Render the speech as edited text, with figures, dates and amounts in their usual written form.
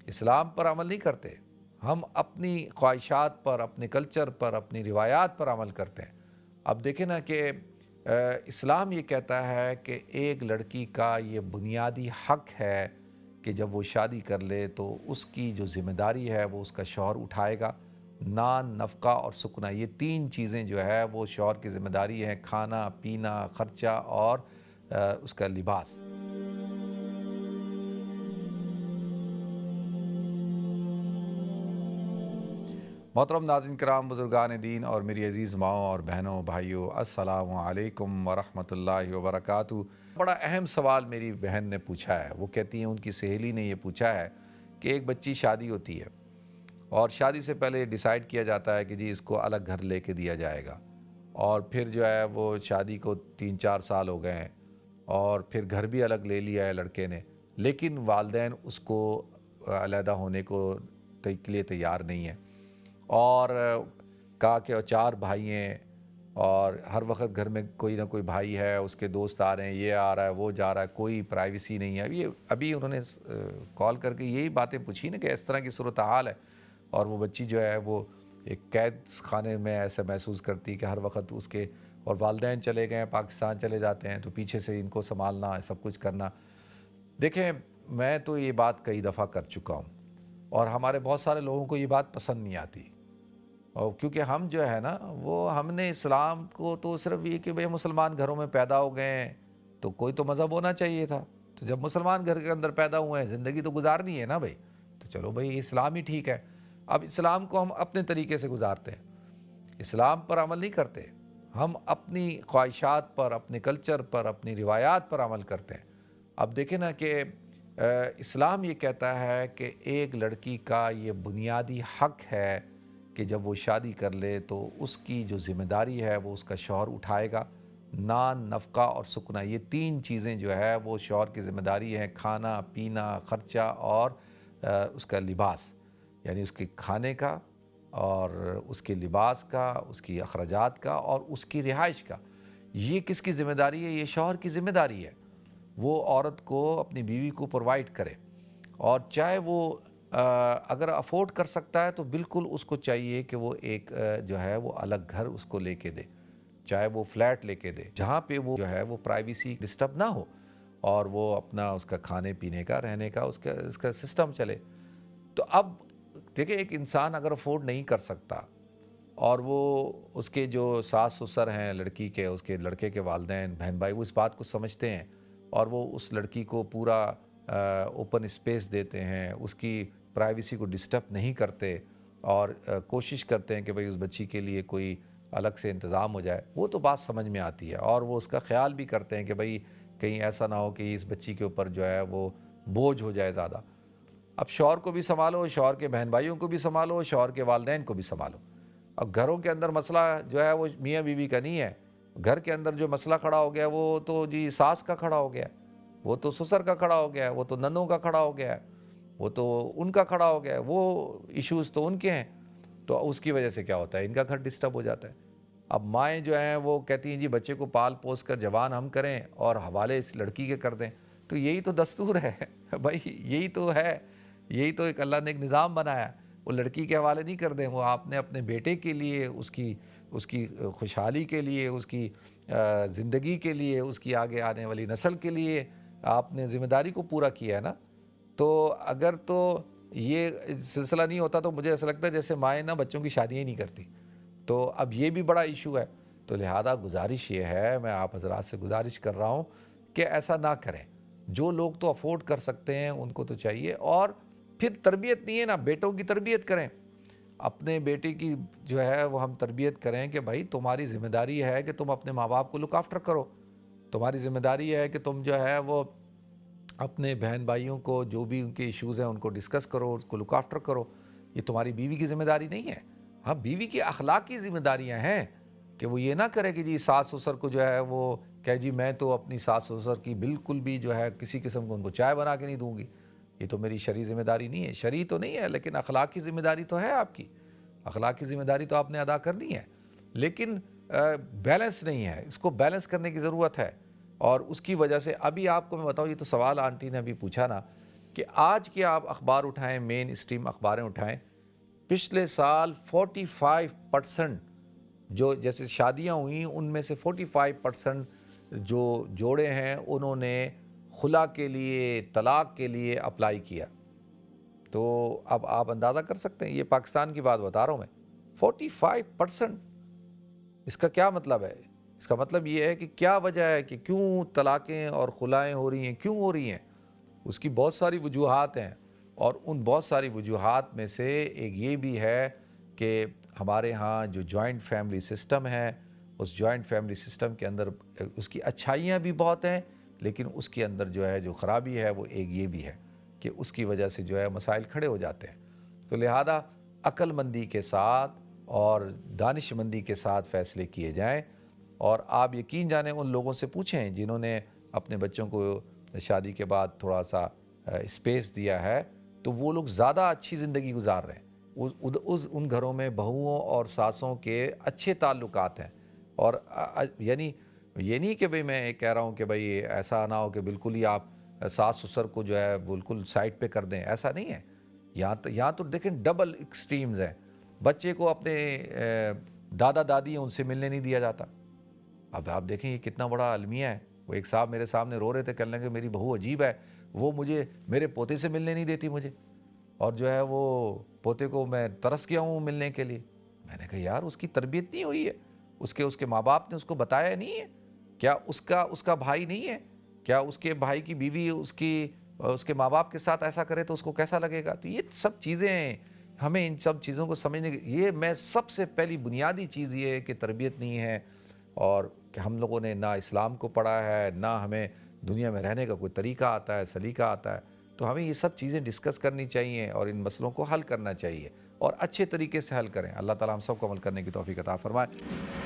اسلام پر عمل نہیں کرتے، ہم اپنی خواہشات پر، اپنے کلچر پر، اپنی روایات پر عمل کرتے ہیں۔ اب دیکھیں نا کہ اسلام یہ کہتا ہے کہ ایک لڑکی کا یہ بنیادی حق ہے کہ جب وہ شادی کر لے تو اس کی جو ذمہ داری ہے وہ اس کا شوہر اٹھائے گا۔ نان، نفقہ اور سکنا، یہ تین چیزیں جو ہے وہ شوہر کی ذمہ داری ہیں: کھانا، پینا، خرچہ اور اس کا لباس۔ محترم ناظرین کرام، بزرگان دین اور میری عزیز ماؤں اور بہنوں بھائیوں، السلام علیکم ورحمۃ اللہ وبرکاتہ۔ بڑا اہم سوال میری بہن نے پوچھا ہے۔ وہ کہتی ہیں ان کی سہیلی نے یہ پوچھا ہے کہ ایک بچی شادی ہوتی ہے اور شادی سے پہلے ڈیسائیڈ کیا جاتا ہے کہ جی اس کو الگ گھر لے کے دیا جائے گا، اور پھر جو ہے وہ شادی کو 3-4 سال ہو گئے ہیں اور پھر گھر بھی الگ لے لیا ہے لڑکے نے، لیکن والدین اس کو علیحدہ ہونے کے لیے تیار نہیں ہیں، اور کہا کہ 4 بھائی ہیں اور ہر وقت گھر میں کوئی نہ کوئی بھائی ہے، اس کے دوست آ رہے ہیں، یہ آ رہا ہے، وہ جا رہا ہے، کوئی پرائیویسی نہیں ہے۔ ابھی انہوں نے کال کر کے یہی باتیں پوچھی نا کہ اس طرح کی صورتحال ہے، اور وہ بچی جو ہے وہ ایک قید خانے میں ایسا محسوس کرتی کہ ہر وقت اس کے، اور والدین چلے گئے ہیں، پاکستان چلے جاتے ہیں، تو پیچھے سے ان کو سنبھالنا، سب کچھ کرنا۔ دیکھیں، میں تو یہ بات کئی دفعہ کر چکا ہوں، اور ہمارے بہت سارے لوگوں کو یہ بات پسند نہیں آتی، اور کیونکہ ہم جو ہے نا ہم نے اسلام کو تو صرف یہ کہ بھئی مسلمان گھروں میں پیدا ہو گئے ہیں تو کوئی تو مذہب ہونا چاہیے تھا، تو جب مسلمان گھر کے اندر پیدا ہوئے ہیں، زندگی تو گزارنی ہے نا بھائی، تو چلو بھائی اسلام ہی ٹھیک ہے۔ اب اسلام کو ہم اپنے طریقے سے گزارتے ہیں، اسلام پر عمل نہیں کرتے، ہم اپنی خواہشات پر، اپنے کلچر پر، اپنی روایات پر عمل کرتے ہیں۔ اب دیکھیں نا کہ اسلام یہ کہتا ہے کہ ایک لڑکی کا یہ بنیادی حق ہے کہ جب وہ شادی کر لے تو اس کی جو ذمہ داری ہے وہ اس کا شوہر اٹھائے گا۔ نان، نفقہ اور سکنا، یہ تین چیزیں جو ہے وہ شوہر کی ذمہ داری ہیں: کھانا، پینا، خرچہ اور اس کا لباس، یعنی اس کے کھانے کا اور اس کے لباس کا، اس کی اخراجات کا اور اس کی رہائش کا۔ یہ کس کی ذمہ داری ہے؟ یہ شوہر کی ذمہ داری ہے۔ وہ عورت کو، اپنی بیوی کو پرووائڈ کرے، اور چاہے وہ اگر افورڈ کر سکتا ہے تو بالکل اس کو چاہیے کہ وہ ایک جو ہے وہ الگ گھر اس کو لے کے دے، چاہے وہ فلیٹ لے کے دے جہاں پہ وہ جو ہے وہ پرائیویسی ڈسٹرب نہ ہو، اور وہ اپنا اس کا کھانے پینے کا، رہنے کا اس کا سسٹم چلے۔ تو اب دیکھیں، ایک انسان اگر افورڈ نہیں کر سکتا، اور وہ اس کے جو ساس سسر ہیں لڑکی کے، اس کے لڑکے کے والدین، بہن بھائی، وہ اس بات کو سمجھتے ہیں اور وہ اس لڑکی کو پورا اوپن اسپیس دیتے ہیں، اس کی پرائیویسی کو ڈسٹرب نہیں کرتے، اور کوشش کرتے ہیں کہ بھئی اس بچی کے لیے کوئی الگ سے انتظام ہو جائے، وہ تو بات سمجھ میں آتی ہے، اور وہ اس کا خیال بھی کرتے ہیں کہ بھئی کہیں ایسا نہ ہو کہ اس بچی کے اوپر جو ہے وہ بوجھ ہو جائے زیادہ۔ اب شوہر کو بھی سنبھالو، شوہر کے بہن بھائیوں کو بھی سنبھالو، شوہر کے والدین کو بھی سنبھالو۔ اب گھروں کے اندر مسئلہ جو ہے وہ میاں بیوی کا نہیں ہے، گھر کے اندر جو مسئلہ کھڑا ہو گیا وہ تو جی ساس کا کھڑا ہو گیا، وہ تو سسر کا کھڑا ہو گیا ہے، وہ تو ننوں کا کھڑا ہو گیا ہے، وہ تو ان کا کھڑا ہو گیا ہے، وہ ایشوز تو ان کے ہیں، تو اس کی وجہ سے کیا ہوتا ہے، ان کا گھر ڈسٹرب ہو جاتا ہے۔ اب مائیں جو ہیں وہ کہتی ہیں جی بچے کو پال پوس کر جوان ہم کریں اور حوالے اس لڑکی کے کر دیں، تو یہی تو دستور ہے بھائی، یہی تو ہے، یہی تو ایک اللہ نے ایک نظام بنایا۔ وہ لڑکی کے حوالے نہیں کر دیں، وہ آپ نے اپنے بیٹے کے لیے، اس کی خوشحالی کے لیے، اس کی زندگی کے لیے، اس کی آگے آنے والی نسل کے لیے آپ نے ذمہ داری کو پورا کیا ہے نا۔ تو اگر تو یہ سلسلہ نہیں ہوتا تو مجھے ایسا لگتا ہے جیسے مائیں نا بچوں کی شادیاں ہی نہیں کرتی، تو اب یہ بھی بڑا ایشو ہے۔ تو لہذا گزارش یہ ہے، میں آپ حضرات سے گزارش کر رہا ہوں کہ ایسا نہ کریں۔ جو لوگ تو افورڈ کر سکتے ہیں ان کو تو چاہیے، اور پھر تربیت نہیں ہے نا، بیٹوں کی تربیت کریں، اپنے بیٹے کی جو ہے وہ ہم تربیت کریں کہ بھائی تمہاری ذمہ داری ہے کہ تم اپنے ماں باپ کو لک آفٹر کرو، تمہاری ذمہ داری ہے کہ تم جو ہے وہ اپنے بہن بھائیوں کو جو بھی ان کے ایشوز ہیں ان کو ڈسکس کرو، اس کو لک آفٹر کرو۔ یہ تمہاری بیوی کی ذمہ داری نہیں ہے۔ ہاں، بیوی کی اخلاقی ذمہ داریاں ہیں کہ وہ یہ نہ کرے کہ جی ساس سسر کو جو ہے وہ کہ جی میں تو اپنی ساس سسر کی بالکل بھی جو ہے کسی قسم کو ان کو چائے بنا کے نہیں دوں گی، یہ تو میری شرعی ذمہ داری نہیں ہے۔ شرعی تو نہیں ہے لیکن اخلاقی ذمہ داری تو ہے آپ کی، اخلاقی ذمہ داری تو آپ نے ادا کرنی ہے، لیکن بیلنس نہیں ہے، اس کو بیلنس کرنے کی ضرورت ہے۔ اور اس کی وجہ سے ابھی آپ کو میں بتاؤں، یہ تو سوال آنٹی نے ابھی پوچھا نا کہ آج کے آپ اخبار اٹھائیں، مین اسٹریم اخباریں اٹھائیں، پچھلے سال 45% جو جیسے شادیاں ہوئیں ان میں سے 45% جو جوڑے ہیں انہوں نے خلا کے لیے، طلاق کے لیے اپلائی کیا۔ تو اب آپ اندازہ کر سکتے ہیں، یہ پاکستان کی بات بتا رہا ہوں میں، 45%۔ اس کا کیا مطلب ہے؟ اس کا مطلب یہ ہے کہ کیا وجہ ہے کہ کیوں طلاقیں اور خلائیں ہو رہی ہیں، کیوں ہو رہی ہیں؟ اس کی بہت ساری وجوہات ہیں، اور ان بہت ساری وجوہات میں سے ایک یہ بھی ہے کہ ہمارے ہاں جو جوائنٹ فیملی سسٹم ہے، اس جوائنٹ فیملی سسٹم کے اندر اس کی اچھائیاں بھی بہت ہیں، لیکن اس کے اندر جو ہے جو خرابی ہے وہ ایک یہ بھی ہے کہ اس کی وجہ سے جو ہے مسائل کھڑے ہو جاتے ہیں۔ تو لہذا عقل مندی کے ساتھ اور دانش مندی کے ساتھ فیصلے کیے جائیں، اور آپ یقین جانیں ان لوگوں سے پوچھیں جنہوں نے اپنے بچوں کو شادی کے بعد تھوڑا سا اسپیس دیا ہے، تو وہ لوگ زیادہ اچھی زندگی گزار رہے ہیں۔ ان گھروں میں بہوؤں اور ساسوں کے اچھے تعلقات ہیں، اور یعنی یہ نہیں کہ بھئی میں کہہ رہا ہوں کہ بھئی ایسا نہ ہو کہ بالکل ہی آپ ساس سسر کو جو ہے بالکل سائڈ پہ کر دیں، ایسا نہیں ہے۔ یہاں تو دیکھیں ڈبل ایکسٹریمز ہیں۔ بچے کو اپنے دادا دادی ہیں ان سے ملنے نہیں دیا جاتا۔ اب آپ دیکھیں یہ کتنا بڑا المیہ ہے۔ وہ ایک صاحب میرے سامنے رو رہے تھے، کہنے لگے میری بہو عجیب ہے، وہ مجھے میرے پوتے سے ملنے نہیں دیتی مجھے، اور جو ہے وہ پوتے کو میں ترس گیا ہوں ملنے کے لیے۔ میں نے کہا یار اس کی تربیت نہیں ہوئی ہے، اس کے ماں باپ نے اس کو بتایا نہیں ہے؟ کیا اس کا بھائی نہیں ہے؟ کیا اس کے بھائی کی بیوی اس کے ماں باپ کے ساتھ ایسا کرے تو اس کو کیسا لگے گا؟ تو یہ سب چیزیں ہمیں ان سب چیزوں کو سمجھنے کی، یہ میں سب سے پہلی بنیادی چیز یہ ہے کہ تربیت نہیں ہے، اور کہ ہم لوگوں نے نہ اسلام کو پڑھا ہے، نہ ہمیں دنیا میں رہنے کا کوئی طریقہ آتا ہے، سلیقہ آتا ہے۔ تو ہمیں یہ سب چیزیں ڈسکس کرنی چاہیے اور ان مسئلوں کو حل کرنا چاہیے، اور اچھے طریقے سے حل کریں۔ اللہ تعالیٰ ہم سب کو عمل کرنے کی توفیق عطا فرمائے۔